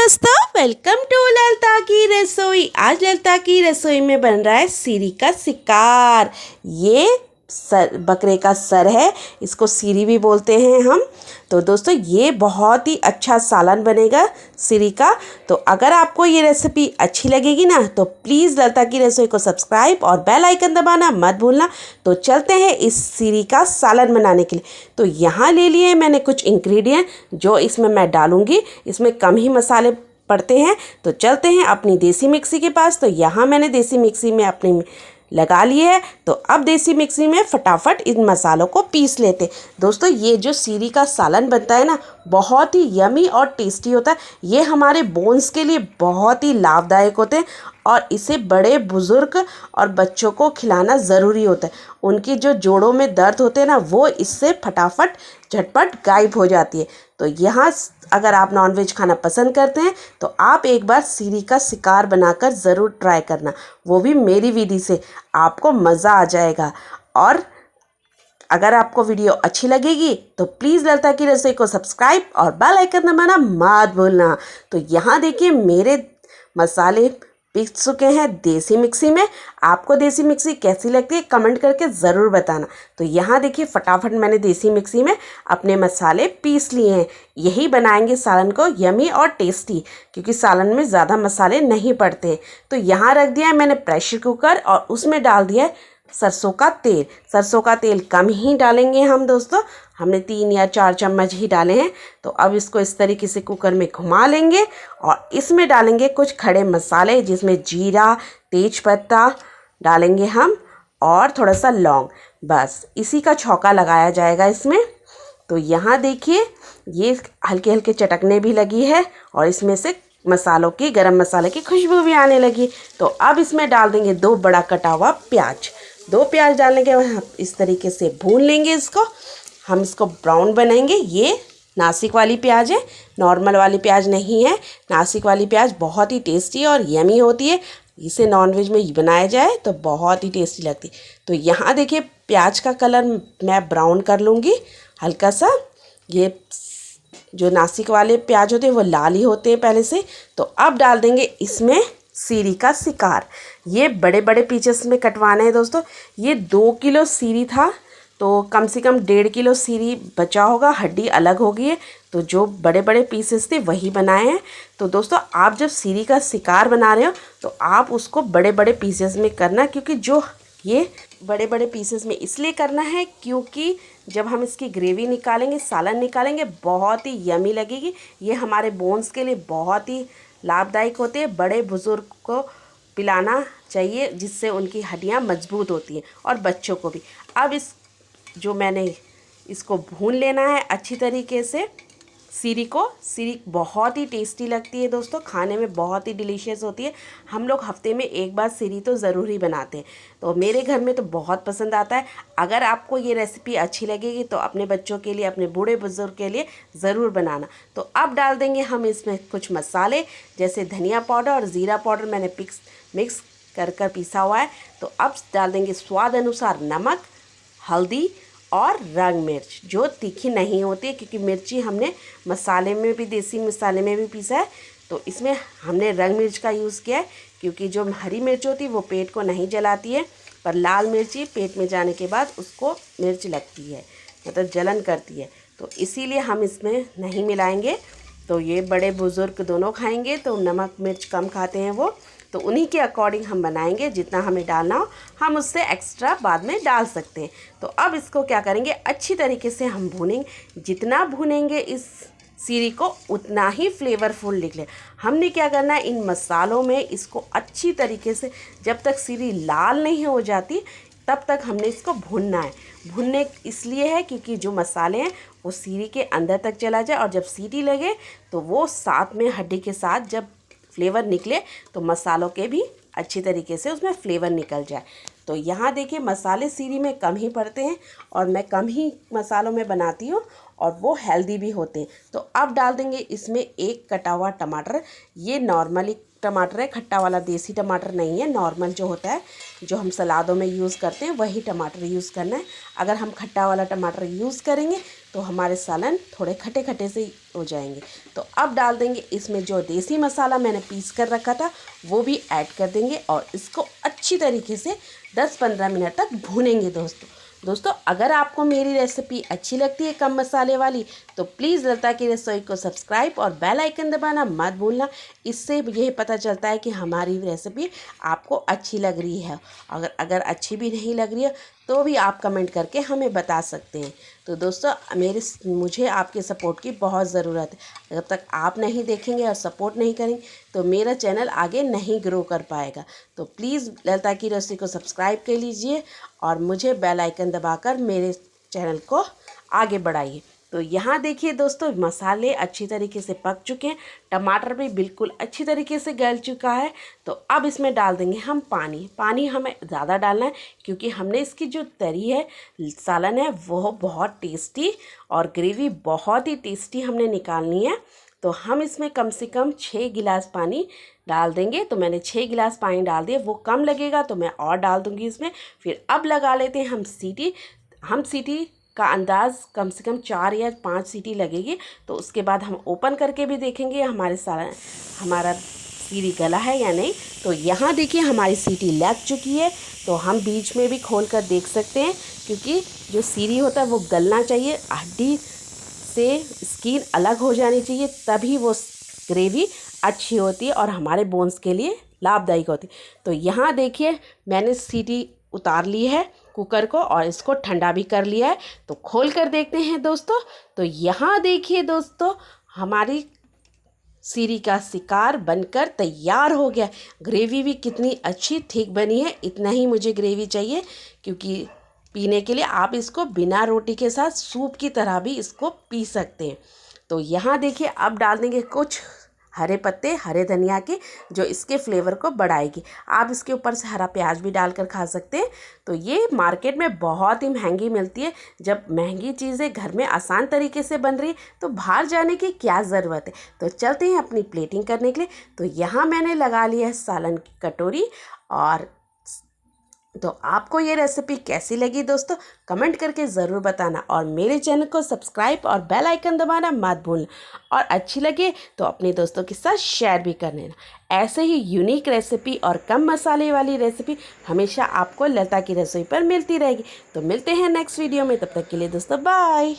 दोस्तों, welcome to Lalita की रसोई। आज ललिता की रसोई में बन रहा है सीरी का शिकार। ये बकरे का सर है, इसको सीरी भी बोलते हैं हम। तो दोस्तों, ये बहुत ही अच्छा सालन बनेगा सीरी का। तो अगर आपको ये रेसिपी अच्छी लगेगी ना, तो प्लीज़ ललिता की रसोई को सब्सक्राइब और बेल आइकन दबाना मत भूलना। तो चलते हैं इस सीरी का सालन बनाने के लिए। तो यहाँ ले लिए मैंने कुछ इंग्रेडिएंट जो इसमें मैं डालूँगी। इसमें कम ही मसाले पड़ते हैं। तो चलते हैं अपनी देसी मिक्सी के पास। तो यहाँ मैंने देसी मिक्सी में अपनी लगा लिए है। तो अब देसी मिक्सी में फटाफट इन मसालों को पीस लेते। दोस्तों, ये जो सीरी का सालन बनता है ना, बहुत ही यमी और टेस्टी होता है। ये हमारे बोन्स के लिए बहुत ही लाभदायक होते हैं और इसे बड़े बुज़ुर्ग और बच्चों को खिलाना ज़रूरी होता है। उनकी जो जोड़ों में दर्द होते हैं ना, वो इससे फटाफट झटपट गायब हो जाती है। तो यहाँ अगर आप नॉनवेज खाना पसंद करते हैं तो आप एक बार सीरी का शिकार बनाकर ज़रूर ट्राई करना, वो भी मेरी विधि से। आपको मज़ा आ जाएगा। और अगर आपको वीडियो अच्छी लगेगी तो प्लीज़ ललिता की रसोई को सब्सक्राइब और बेल आइकन दबाना मत भूलना। तो यहाँ देखिए, मेरे मसाले पीस चुके हैं देसी मिक्सी में। आपको देसी मिक्सी कैसी लगती है कमेंट करके ज़रूर बताना। तो यहाँ देखिए, फटाफट मैंने देसी मिक्सी में अपने मसाले पीस लिए हैं। यही बनाएंगे सालन को यमी और टेस्टी, क्योंकि सालन में ज़्यादा मसाले नहीं पड़ते। तो यहाँ रख दिया है मैंने प्रेशर कुकर और उसमें डाल दिया है सरसों का तेल। सरसों का तेल कम ही डालेंगे हम दोस्तों, हमने 3 या 4 चम्मच ही डाले हैं। तो अब इसको इस तरीके से कुकर में घुमा लेंगे और इसमें डालेंगे कुछ खड़े मसाले, जिसमें जीरा, तेजपत्ता डालेंगे हम और थोड़ा सा लौंग। बस इसी का छौंका लगाया जाएगा इसमें। तो यहाँ देखिए, ये हल्के हल्के चटकने भी लगी है और इसमें से मसालों की, गरम मसाले की खुशबू भी आने लगी। तो अब इसमें डाल देंगे 2 बड़ा कटा हुआ प्याज। 2 प्याज डालने के बाद हम इस तरीके से भून लेंगे इसको। हम इसको ब्राउन बनाएंगे। ये नासिक वाली प्याज है, नॉर्मल वाली प्याज नहीं है। नासिक वाली प्याज बहुत ही टेस्टी और यमी होती है। इसे नॉनवेज में बनाया जाए तो बहुत ही टेस्टी लगती है। तो यहाँ देखिए, प्याज का कलर मैं ब्राउन कर लूँगी हल्का सा। ये जो नासिक वाले प्याज होते हैं वो लाल ही होते हैं पहले से। तो अब डाल देंगे इसमें सीरी का शिकार। ये बड़े बड़े पीसेस में कटवाना है दोस्तों। ये 2 किलो सीरी था, तो कम से कम 1.5 किलो सीरी बचा होगा, हड्डी अलग हो गई है। तो जो बड़े बड़े पीसेस थे वही बनाए हैं। तो दोस्तों, आप जब सीरी का शिकार बना रहे हो तो आप उसको बड़े बड़े पीसेस में करना, क्योंकि जो ये बड़े बड़े पीसेस में इसलिए करना है क्योंकि जब हम इसकी ग्रेवी निकालेंगे, सालन निकालेंगे, बहुत ही यमी लगेगी। ये हमारे बोन्स के लिए बहुत ही लाभदायक होते हैं। बड़े बुज़ुर्ग को पिलाना चाहिए, जिससे उनकी हड्डियाँ मजबूत होती हैं, और बच्चों को भी। अब जो मैंने इसको भून लेना है अच्छी तरीके से सीरी को। सीरी बहुत ही टेस्टी लगती है दोस्तों, खाने में बहुत ही डिलीशियस होती है। हम लोग हफ्ते में एक बार सीरी तो ज़रूर ही बनाते हैं। तो मेरे घर में तो बहुत पसंद आता है। अगर आपको ये रेसिपी अच्छी लगेगी तो अपने बच्चों के लिए, अपने बूढ़े बुजुर्ग के लिए ज़रूर बनाना। तो अब डाल देंगे हम इसमें कुछ मसाले, जैसे धनिया पाउडर और ज़ीरा पाउडर मैंने मिक्स कर पीसा हुआ है। तो अब डाल देंगे स्वाद अनुसार नमक, हल्दी और रंग मिर्च, जो तीखी नहीं होती है, क्योंकि मिर्ची हमने मसाले में भी, देसी मसाले में भी पीसा है। तो इसमें हमने रंग मिर्च का यूज़ किया है, क्योंकि जो हरी मिर्च होती है वो पेट को नहीं जलाती है, पर लाल मिर्ची पेट में जाने के बाद उसको मिर्च लगती है, मतलब जलन करती है। तो इसीलिए हम इसमें नहीं मिलाएंगे। तो ये बड़े बुज़ुर्ग दोनों खाएंगे, तो नमक मिर्च कम खाते हैं वो, तो उन्हीं के अकॉर्डिंग हम बनाएंगे। जितना हमें डालना हो हम उससे एक्स्ट्रा बाद में डाल सकते हैं। तो अब इसको क्या करेंगे, अच्छी तरीके से हम भूनेंगे। जितना भूनेंगे इस सीरी को, उतना ही फ्लेवरफुल निकले। हमने क्या करना है, इन मसालों में इसको अच्छी तरीके से, जब तक सीरी लाल नहीं हो जाती तब तक हमने इसको भूनना है। भूनने इसलिए है क्योंकि जो मसाले हैं वो सीरी के अंदर तक चला जाए, और जब सीटी लगे तो वो साथ में हड्डी के साथ जब फ्लेवर निकले तो मसालों के भी अच्छी तरीके से उसमें फ्लेवर निकल जाए। तो यहाँ देखिए, मसाले सीरी में कम ही पड़ते हैं और मैं कम ही मसालों में बनाती हूँ, और वो हेल्दी भी होते हैं। तो अब डाल देंगे इसमें 1 कटा हुआ टमाटर। ये नॉर्मली टमाटर है, खट्टा वाला देसी टमाटर नहीं है। नॉर्मल जो होता है, जो हम सलादों में यूज़ करते हैं, वही टमाटर यूज़ करना है। अगर हम खट्टा वाला टमाटर यूज़ करेंगे तो हमारे सालन थोड़े खट्टे खट्टे से हो जाएंगे। तो अब डाल देंगे इसमें जो देसी मसाला मैंने पीस कर रखा था वो भी ऐड कर देंगे और इसको अच्छी तरीके से 10-15 मिनट तक भूनेंगे दोस्तों अगर आपको मेरी रेसिपी अच्छी लगती है कम मसाले वाली तो प्लीज़ लता की रसोई को सब्सक्राइब और बेल आइकन दबाना मत भूलना। इससे यह पता चलता है कि हमारी रेसिपी आपको अच्छी लग रही है। अगर अच्छी भी नहीं लग रही है तो भी आप कमेंट करके हमें बता सकते हैं। तो दोस्तों मुझे आपके सपोर्ट की बहुत ज़रूरत है। जब तक आप नहीं देखेंगे और सपोर्ट नहीं करेंगे तो मेरा चैनल आगे नहीं ग्रो कर पाएगा। तो प्लीज़ लता की रसोई को सब्सक्राइब कर लीजिए और मुझे बेल आइकन दबाकर मेरे चैनल को आगे बढ़ाइए। तो यहाँ देखिए दोस्तों मसाले अच्छी तरीके से पक चुके हैं, टमाटर भी बिल्कुल अच्छी तरीके से गल चुका है। तो अब इसमें डाल देंगे हम पानी हमें ज़्यादा डालना है क्योंकि हमने इसकी जो तरी है सालन है वो बहुत टेस्टी और ग्रेवी बहुत ही टेस्टी हमने निकालनी है। तो हम इसमें कम से कम 6 गिलास पानी डाल देंगे। तो मैंने 6 गिलास पानी डाल दिया, वो कम लगेगा तो मैं और डाल दूँगी इसमें। फिर अब लगा लेते हैं हम सीटी का अंदाज़ कम से कम 4 या 5 सीटी लगेगी। तो उसके बाद हम ओपन करके भी देखेंगे हमारा सीरी गला है या नहीं। तो यहाँ देखिए हमारी सीटी लग चुकी है। तो हम बीच में भी खोल कर देख सकते हैं क्योंकि जो सीरी होता है वो गलना चाहिए, हड्डी से स्किन अलग हो जानी चाहिए, तभी वो ग्रेवी अच्छी होती है और हमारे बोन्स के लिए लाभदायक होती है। तो यहाँ देखिए मैंने सीटी उतार ली है कुकर को और इसको ठंडा भी कर लिया है। तो खोल कर देखते हैं दोस्तों। तो यहाँ देखिए दोस्तों हमारी सीरी का शिकार बनकर तैयार हो गया। ग्रेवी भी कितनी अच्छी थिक बनी है। इतना ही मुझे ग्रेवी चाहिए क्योंकि पीने के लिए आप इसको बिना रोटी के साथ सूप की तरह भी इसको पी सकते हैं। तो यहाँ देखिए अब डाल देंगे कुछ हरे पत्ते हरे धनिया के जो इसके फ्लेवर को बढ़ाएगी। आप इसके ऊपर से हरा प्याज भी डालकर खा सकते हैं। तो ये मार्केट में बहुत ही महंगी मिलती है। जब महंगी चीज़ें घर में आसान तरीके से बन रही है तो बाहर जाने की क्या ज़रूरत है। तो चलते हैं अपनी प्लेटिंग करने के लिए। तो यहाँ मैंने लगा लिया है सालन की कटोरी। और तो आपको ये रेसिपी कैसी लगी दोस्तों कमेंट करके ज़रूर बताना और मेरे चैनल को सब्सक्राइब और बेल आइकन दबाना मत भूलना। और अच्छी लगे तो अपने दोस्तों के साथ शेयर भी कर लेना। ऐसे ही यूनिक रेसिपी और कम मसाले वाली रेसिपी हमेशा आपको लता की रसोई पर मिलती रहेगी। तो मिलते हैं नेक्स्ट वीडियो में, तब तक के लिए दोस्तों बाय।